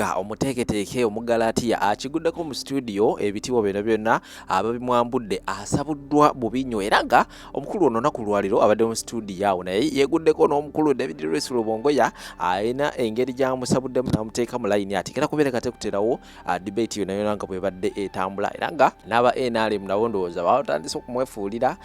Mpuuga omuteeketeeke omugalaatiya akiguddeko mu studio ebitiibwa byonna byonna ababimwambudde asabuddwa Bubbi Nyo era nga omukulu ono naku lwaliro abadde mu studio awo naye yeeguddeko n'omukulu David Lwesulu ayina engeri gy'amusabuddemu n'amuteeka mu layini atekera kubeera kate kuterawo debate yonna yonna nga bwebadde etambula era nga n'aba NRM nabo ndowooza batandise okumwefuulira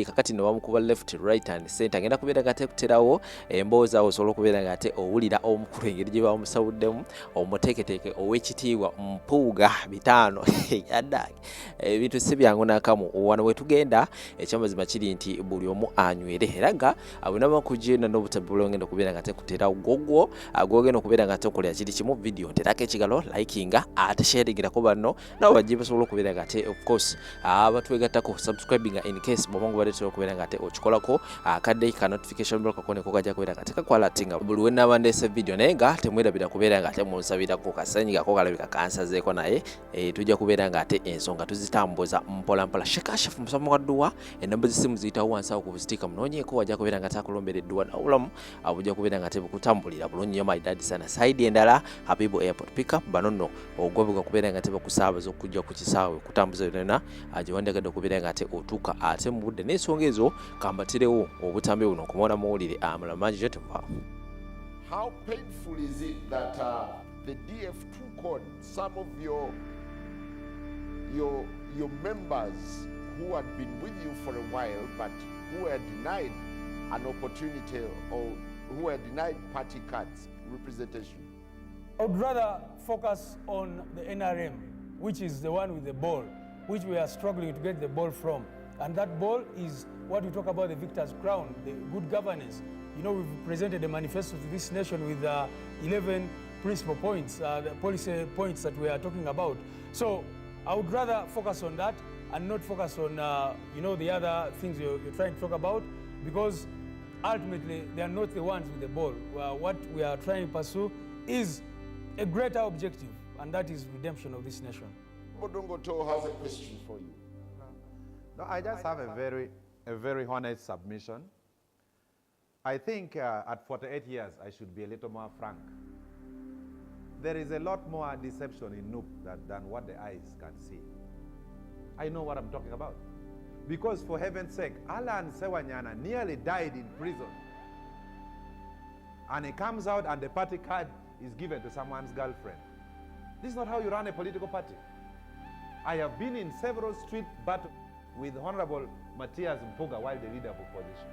kakati no bamukuba left right and center agenda kubeera kate kuterawo emboozi awo osobola okubeera nga ate owulira omukulu engeri gye bamusabuddemu omuteeketeeke ow'ekitiibwa Mpuuga bitaano yaddaki ebintu si byangu n'akamu wano we tugenda ekyamazima kiri nti buli omu anywere era nga abonaba kugenda n'obutabula ngenda okubeera nga tekutera gogwo agogenda okubeera nga tekolera kiri kimu video nterako ekigalo likinga ate sharingirako banno nabo bajje basobola okubeera nga te of course abatwegattako subscribing in case bw'omangu badde tusobola okubeera nga te okikolako akadde ka notification bell kakoneko kajja kubeera nga tekakwalatinga buli we nnaba ndeese video naye nga temwerabira kubeera nga ate munsabirako kasenyigako kalabika kansazeeko naye tujja kubeera nga ate ensonga tuzitambuza mpola mpola shekashefu musomo wadduwa enamba zisimu ziyitawo wansi awo ku busitika munoonyeeko wajja kubeera nga takulombereddwa nawulamu abujja kubeera nga te bukutambulira bulungi nnyo my dad sana side endala Habibu airport pick up banono ogwabuga kubeera nga te bakusaabaza okujja ku kisaawe kutambuza yonna gye wandyagadde okubeera nga te otuuka ate mu budde n'ensonga ezo kambatirewo obutambi buno okumona muwulire amala mangi gye tuva. How painful is it that the DF took on some of your members who had been with you for a while, but who were denied an opportunity or who were denied party cards representation? I would rather focus on the NRM, which is the one with the ball, which we are struggling to get the ball from. And that ball is what we talk about, the victor's crown, the good governance. You know, we've presented a manifesto to this nation with 11 principal points, the policy points that we are talking about. So I would rather focus on that and not focus on, you know, the other things you're trying to talk about, because ultimately they are not the ones with the ball. What we are trying to pursue is a greater objective, and that is redemption of this nation. Bodongoto has a question for you. No, I just have a very honest submission. I think at 48 years, I should be a little more frank. There is a lot more deception in NUP than what the eyes can see. I know what I'm talking about. Because for heaven's sake, Alan Sewanyana nearly died in prison. And he comes out and the party card is given to someone's girlfriend. This is not how you run a political party. I have been in several street battles with Honorable Matthias Mpuuga while the leader of opposition.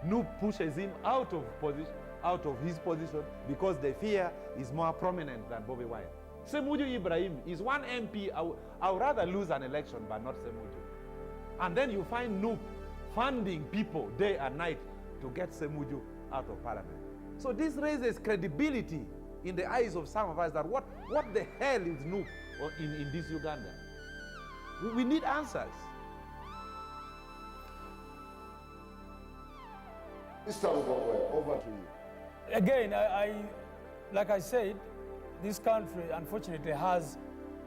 NUP pushes him out of his position because they fear is more prominent than Bobi Wine. Semuju Ibrahim is one MP. I would rather lose an election but not Semuju. And then you find NUP funding people day and night to get Semuju out of parliament. So this raises credibility in the eyes of some of us that what the hell is NUP in this Uganda? We need answers. Mr. Uganda, over to you. Again, like I said, this country unfortunately has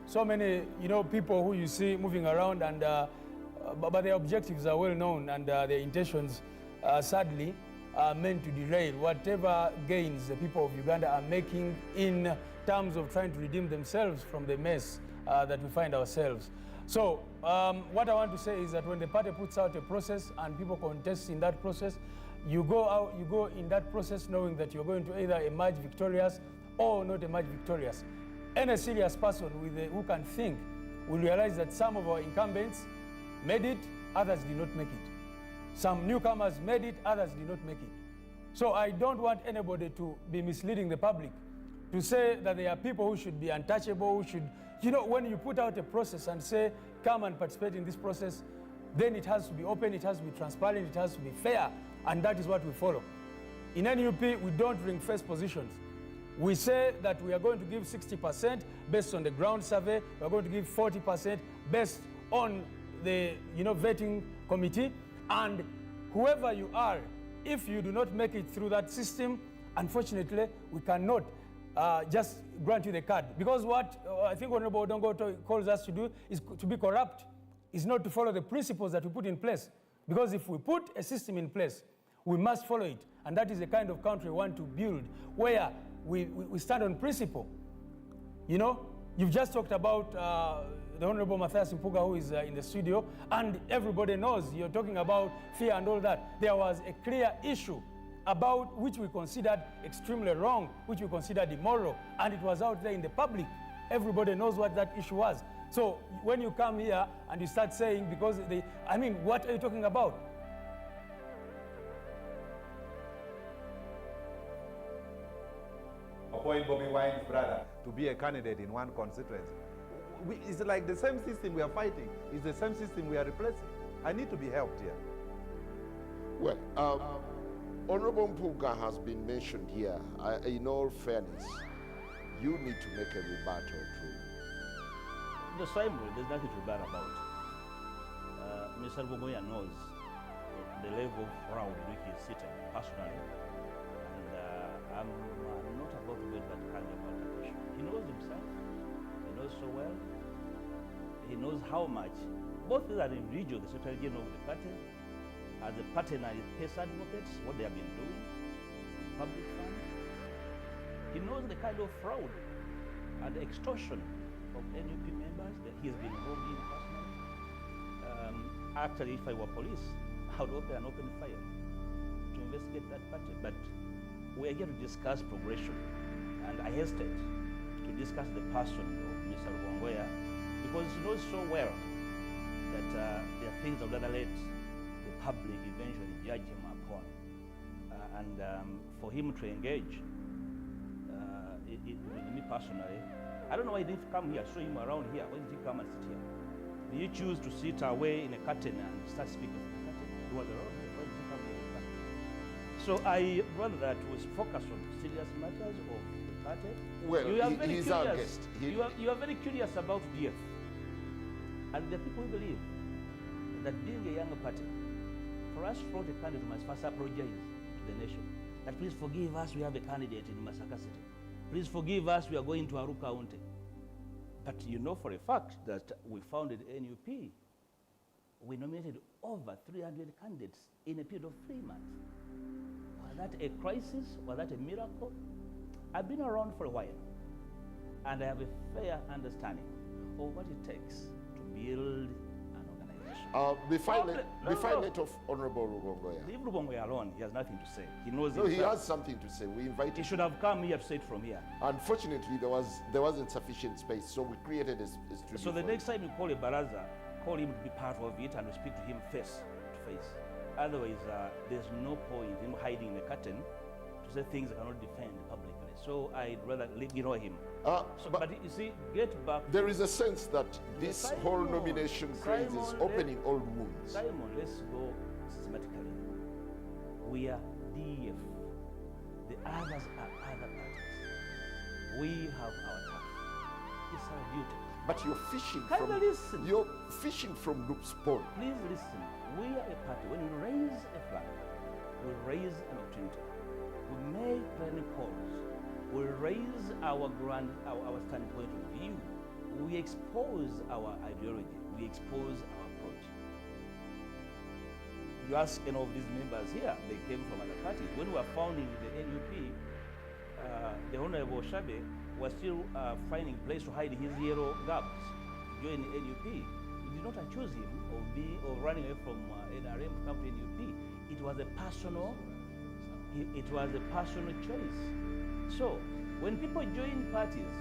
so many, you know, people who you see moving around, and but their objectives are well known, and their intentions, sadly, are meant to derail whatever gains the people of Uganda are making in terms of trying to redeem themselves from the mess that we find ourselves. So what I want to say is that when the party puts out a process and people contest in that process, you go in that process knowing that you're going to either emerge victorious or not emerge victorious. Any serious person who can think will realize that some of our incumbents made it, others did not make it. Some newcomers made it, others did not make it. So I don't want anybody to be misleading the public to say that there are people who should be untouchable, who should, you know, when you put out a process and say, come and participate in this process, then it has to be open, it has to be transparent, it has to be fair, and that is what we follow. In NUP, we don't ring-fence positions. We say that we are going to give 60% based on the ground survey, we are going to give 40% based on the, you know, vetting committee, and whoever you are, if you do not make it through that system, unfortunately, we cannot just grant you the card. Because what I think Honorable Odongo calls us to do is to be corrupt, is not to follow the principles that we put in place. Because if we put a system in place, we must follow it. And that is the kind of country we want to build, where we stand on principle. You know, you've just talked about the Honorable Mpuuga, who is in the studio, and everybody knows you're talking about fear and all that. There was a clear issue about which we considered extremely wrong, which we considered immoral, and it was out there in the public. Everybody knows what that issue was. So when you come here and you start saying, because they, I mean, what are you talking about? Appoint Bobby Wine's brother to be a candidate in one constituency. It's like the same system we are fighting. It's the same system we are replacing. I need to be helped here. Well, Honorable Mpuuga has been mentioned here. In all fairness, you need to make a rebuttal too. The same way, there's nothing to rebut about. Mr. Lwakumanyila knows the level of fraud in which he's sitting personally, and I'm not about to get that kind of issue. He knows himself. He knows so well. He knows how much, both as an individual, the Secretary General of the party, as a party and his PES advocates, what they have been doing, public funds. He knows the kind of fraud and extortion of NUP members that he has been involved in personally. Actually, if I were police, I would open an open fire to investigate that party. But we are here to discuss progression, and I hesitate to discuss the person of Mr. Lwakumanyila because he knows so well that there are things that would let the public eventually judge him upon. For him to engage with me personally, I don't know why he didn't come here. I saw him around here. Why did he come and sit here? Did you choose to sit away in a curtain and start speaking from the curtain? He was around here. Why did he come here in a curtain? So I rather that was focus on serious matters of the party. Well, you are very he's curious. our guest. You are very curious about DF. And there are people who believe that being a younger party, for us to float a candidate, we must first apologize to the nation. That please forgive us, we have a candidate in Masaka City. Please forgive us, we are going to Aru County. But you know for a fact that we founded NUP. We nominated over 300 candidates in a period of 3 months. Was that a crisis? Was that a miracle? I've been around for a while, and I have a fair understanding of what it takes to build an organization. Before I let off Honorable Lwakumanyila. Leave Lwakumanyila alone. He has nothing to say. He knows No, he himself. has something to say. We invited He him. should have come here to say it from here. Unfortunately, there wasn't sufficient space, so we created a studio. So the for next him. time you call a baraza, call him to be part of it and speak to him face to face. Otherwise, there's no point in him hiding in a curtain to say things he cannot defend publicly. So I'd rather ignore him. But you see, get back. There is a sense that this Simon, whole nomination craze is opening old wounds. Simon, let's go systematically. We are DF. The others are other parties. We have our task. It's our duty. But you're fishing Can you listen? You're fishing from Loop's pond. Please listen. We are a party. When we raise a flag, we raise an opportunity. We make planning calls. We raise our standpoint of view. We expose our ideology. We expose our approach. You ask any of these members here, they came from other parties. When we were founding the NUP, the Honorable Shabe was still finding a place to hide his yellow gabs to join the NUP. We did not accuse him of running away from NRM to come to NUP. It was a personal choice. So when people join parties,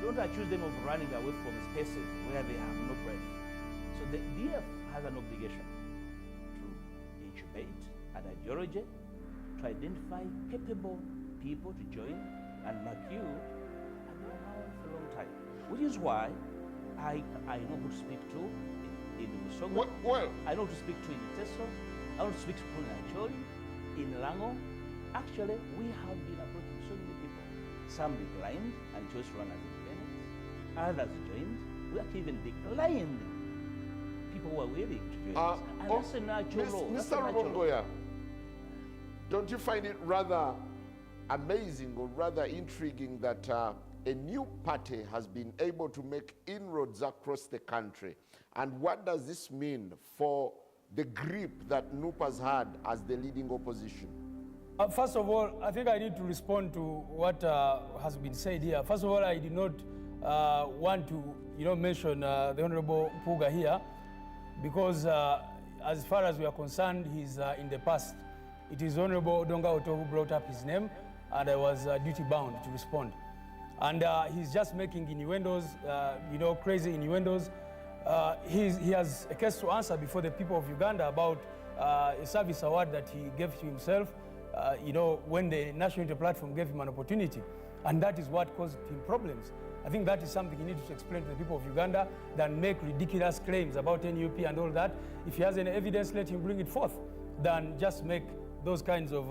don't accuse them of running away from spaces where they have no breath. So the DF has an obligation to incubate an ideology, to identify capable people to join and mark you, and be around for a long time. Which is why I know who to speak to in Musoga. Well, I know who to speak to in Teso. I know who to speak to in Acholi, in Lango. Actually, we have been approaching so many people. Some declined and chose to run as independents. Others joined. We actually even declined people who were willing to join us. And that's a natural law. Mr. Lwakumanyila, don't you find it rather amazing or rather intriguing that a new party has been able to make inroads across the country? And what does this mean for the grip that NUP has had as the leading opposition? First of all, I think I need to respond to what has been said here. First of all, I did not want to, mention the Honorable Mpuuga here, because as far as we are concerned, he's in the past. It is Honorable Donga Oto who brought up his name, and I was duty bound to respond. And he's just making innuendos, crazy innuendos. He has a case to answer before the people of Uganda about a service award that he gave to himself, when the National Unity Platform gave him an opportunity. And that is what caused him problems. I think that is something he needs to explain to the people of Uganda than make ridiculous claims about NUP and all that. If he has any evidence, let him bring it forth, than just make those kinds of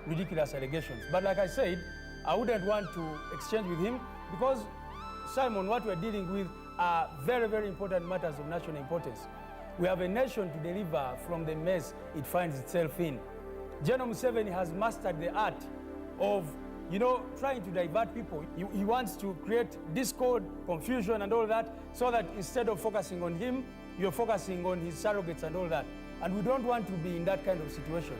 ridiculous allegations. But like I said, I wouldn't want to exchange with him because, Simon, what we're dealing with are very, very important matters of national importance. We have a nation to deliver from the mess it finds itself in. General Museveni has mastered the art of trying to divert people. He wants to create discord, confusion and all that, so that instead of focusing on him, you're focusing on his surrogates and all that. And we don't want to be in that kind of situation.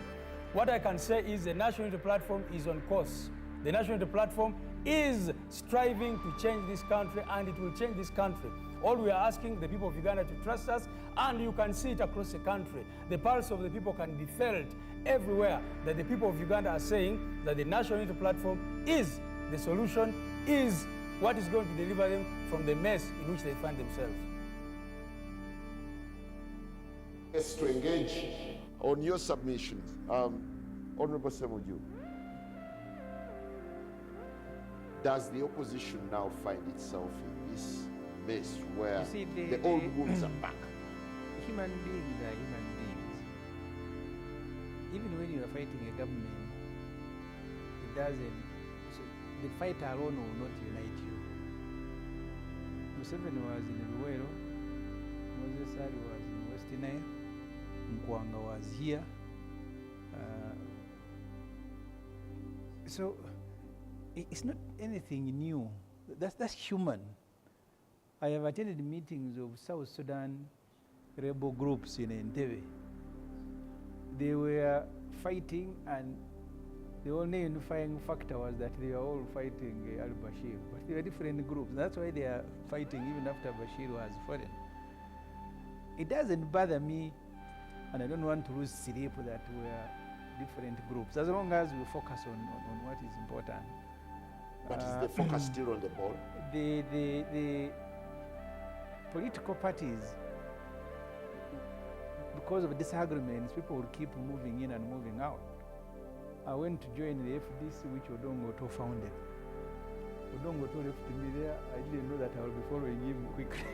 What I can say is the National Unity Platform is on course. The National Unity Platform is striving to change this country, and it will change this country. All we are asking the people of Uganda to trust us, and you can see it across the country. The pulse of the people can be felt everywhere, that the people of Uganda are saying that the National Unity Platform is the solution, is what is going to deliver them from the mess in which they find themselves. Yes, to engage on your submissions. Honorable Semuju, does the opposition now find itself in this mess where the old wounds are back? Human beings are human beings. Even when you are fighting a government, it doesn't, so the fight alone will not unite you. Museveni was in Luwero, Moses Sari was in West Nile, Mpuuga was here. So it's not anything new. That's human. I have attended meetings of South Sudan rebel groups in Entebbe. They were fighting, and the only unifying factor was that they were all fighting al-Bashir. But they were different groups. That's why they are fighting even after Bashir was fallen. It doesn't bother me, and I don't want to lose sleep that we are different groups, as long as we focus on what is important. But is the focus still on the ball? The political parties, because of disagreements, people will keep moving in and moving out. I went to join the FDC, which Odongo Oto founded. Odongo Oto left me there. I didn't know that I would be following him quickly.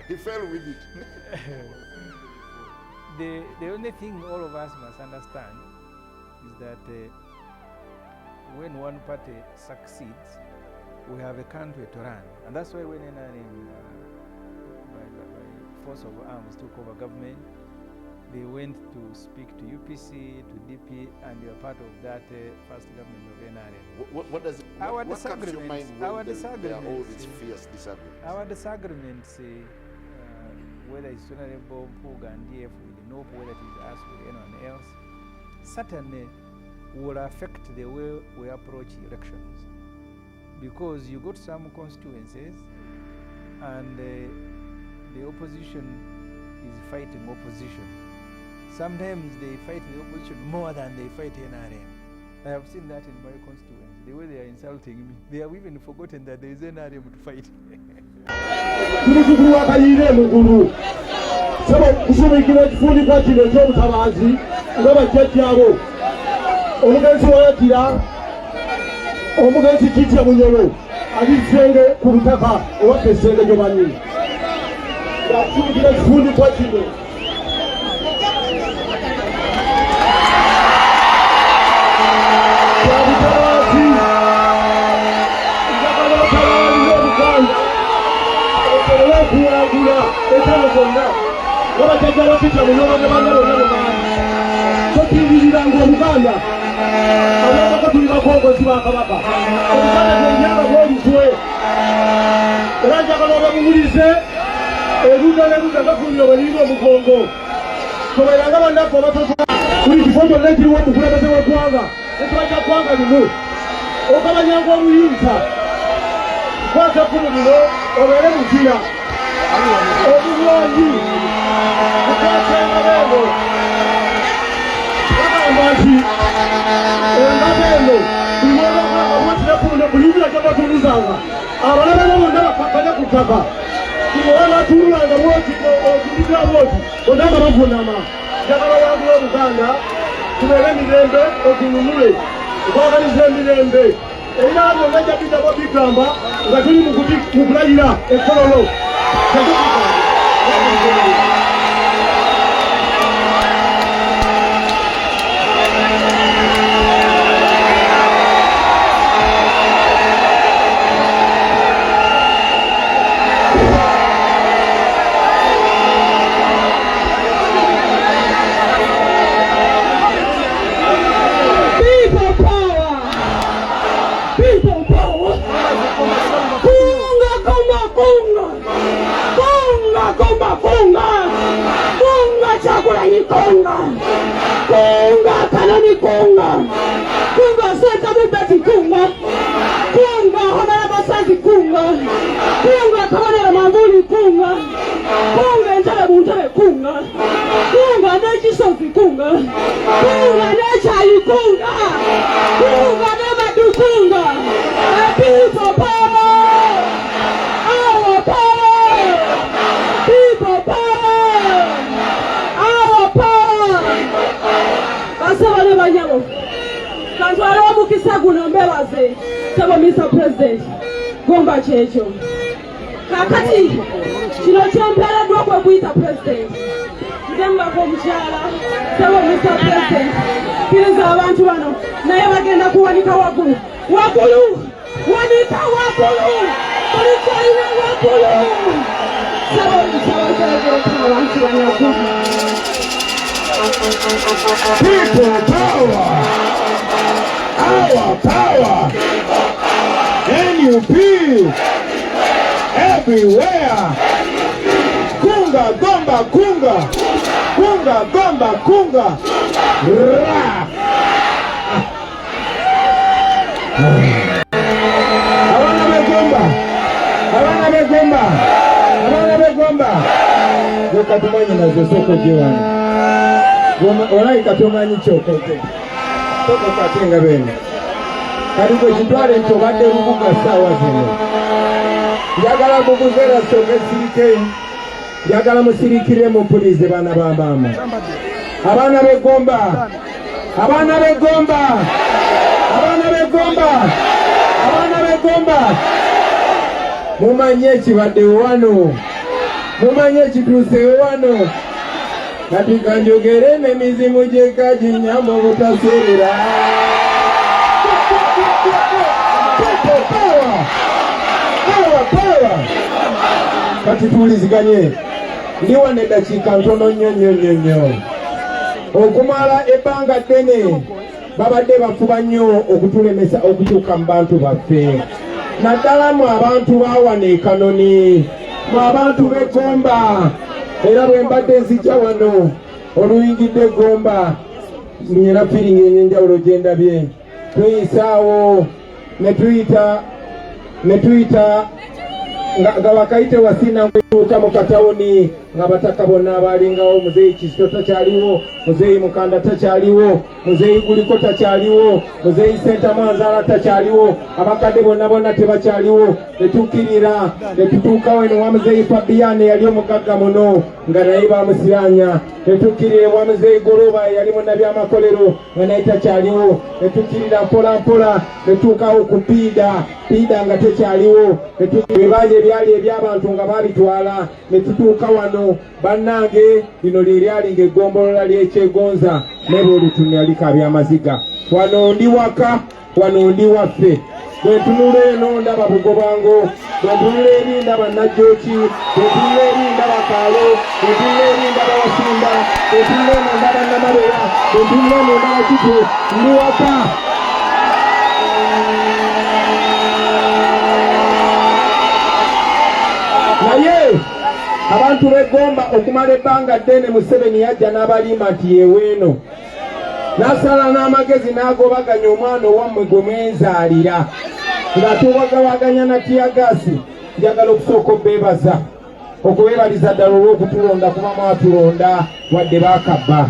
He fell with it. The only thing all of us must understand is that when one party succeeds, we have a country to run. And that's why when NRM, by force of arms, took over government, they went to speak to UPC, to DP, and they are part of that first government of NRM. What does what comes to your mind when there are all these fierce disagreements? Our disagreements, whether it's Honorable Mpuuga and DF with the NOP, whether it is us with anyone else, certainly will affect the way we approach elections. Because you got some constituencies and the opposition is fighting opposition. Sometimes they fight the opposition more than they fight NRM. I have seen that in my constituency. The way they are insulting me, they have even forgotten that there is NRM to fight. Omugenzi kitya munyolo alisenge ku butaka oba esenge gyomanyi yakirikira kifundi kwa kino Raja Kuli kifoto leki watu kule bese wa kuanga. Eto acha kuanga limu. Okaba nyango omuyinza. Kwata kumuliro obere mukira. Obulwanyi. Kwata ngabego. Wakambati. Ngabego. Kuliwona kwa watu yakunda bulibira kama tuluzanga. Abalala bonna bakakanya kutaka. Kuliwona tulanga wote okubira wote. Ondanga bavunama. Njagala wangu Uganda tubere mirembe otununule okwaganiza emirembe era abo ngajja bidako bigamba nga tuli mu kulayira ekkololo. Kunga kanoni kunga seta bwebiti kunga homera basazi kunga kabonera mambuli kunga entebe muntebe kunga nekisozi kunga nechayi kunga nebadu kunga people power our power people power our power basabane banyabo kantwala omukisa guno mbebaze sabo Mr. President gomba kyekyo kakati kino kyempeereddwa kwe kuyita president njembako omukyala sabo Mr. President kiriza abantu bano naye bagenda kuwanika waggulu wanika waggulu olikyalina waggulu sabo abantu banyaku. People power, our power, NUP, everywhere. Kunga, gomba, kunga, gomba, kunga, ra. Abana begomba. Zokatumanye na zosoko jiwani. Olai katumanyi kyokoze toko katenga bene kaligo kitwale ntobadde lubuga sawa zino njagala muguzera soke sirike njagala musirikire mu pulize bana bambama abana begomba mumanye kibadde wano mumanye kituuse wano kati kanjogere n'emizimu gyekaginyamba obutaseerera. Power. Kati tuwuliziganye ndiwa n'eddakiika ntono nnyo okumala ebbanga ddene babadde bafuba nnyo okutulemesa okutuuka mu bantu baffe naddala mu abantu baawana ekanoni mu abantu b'egomba. Era bwe mbadde nzija wano oluyingidde Gomba nyina feeling enyenjawulo gye ndabye tuyisaawo ne tuyita nga bakayite wasina nkutuuka mu katawuni nga bataka bonna abalingawo muzeeyi Kisito takyaliwo muzeeyi Mukanda takyaliwo muzeeyi Guliko takyaliwo muzeeyi Sentamanzaala takyaliwo abakadde bonna tebakyaliwo netukkirira netutuukawo eno wa muzeeyi Fabiane yali omugagga muno nga naye bamusiranya netukkirira wa muzeeyi Goloba yali munnabyamakolero nga naye takyaliwo netukkirira mpola netuukawo ku Piida nga tekyaliwo ebibanja ebyali eby'abantu nga babitwala netutuuka wano bannange lino lyali ng'eggombolola ly'ekyegonza naye bwolutunula likabya amaziga wano ndi waka wano ndi waffe bwe ntunula eno ndaba Bugobango bwe ntunula eri ndaba Najjooki bwe ntunula eri ndaba Kaalo bwe ntunula eri ndaba Wasimba bwe ntunula eno ndaba Namalera bwe ntunula eno ndaba Kito ndi waka. Naye abantu b'egomba okumala ebbanga ddene Museveni yajja n'abalimba nti yeweeno nasala n'amagezi n'agobaganya omwana owammwe gwe mwenzaalira ng'atuwagawaganya na tiyagasi. Njagala okusooka obbeebaza okubeebaliza ddala olw'okutulonda kuba mwatulonda wadde baakabba.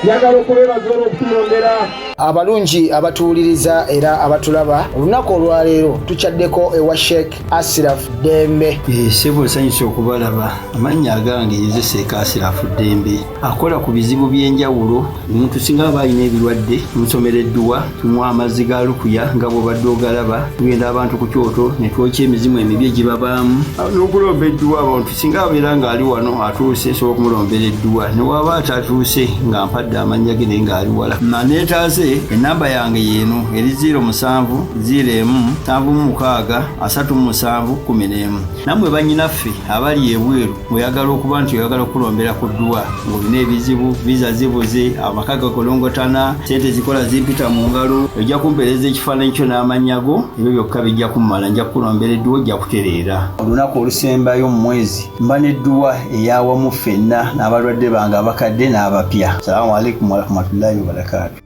Njagala okubeebaza olw'okutulondera. Abalungi abatuwuliriza era abatulaba, olunaku olwaleero tukyaddeko ewa Sheikh Asiraf Dembe. Sebo sanyusa okubalaba. Amannya agange ye Sheikh Asiraf Dembe. Akola ku bizibu by'enjawulo. Omuntu singa aba alina ebirwadde musomereddwa, tunywa amazzi ga lukuya nga bw'obadde ogalaba, tugenda abantu ku kyoto ne twokya emizimu emibi egibabaamu. N'okulomba edduwa abantu singa abeera ng'ali wano atuuse sobola okumulombera edduwa. Ne waba atatuuse nga mpadde amannya ge naye ng'ali wala. Neetaase enamba yange yeeno eri 0701763711. Nammwe bannyinaffe abali ebweru oyagala okuba nti oyagala okulombera ku dduwa ng'olina ebizibu viza zibuze amaka gakolongotana sente zikola zimpita mu ngalo ojja kumpeereza ekifaananyi kyo n'amannya go ebyo byokka bijja kummala nja kukulombera edduwa ojja kutereera. Olunaku olusembayo mu mwezi mba n'edduwa eyawamu ffenna n'abalwadde bange abakadde n'abapya. Salaamu alaikum warahmatullahi wabarakatuh.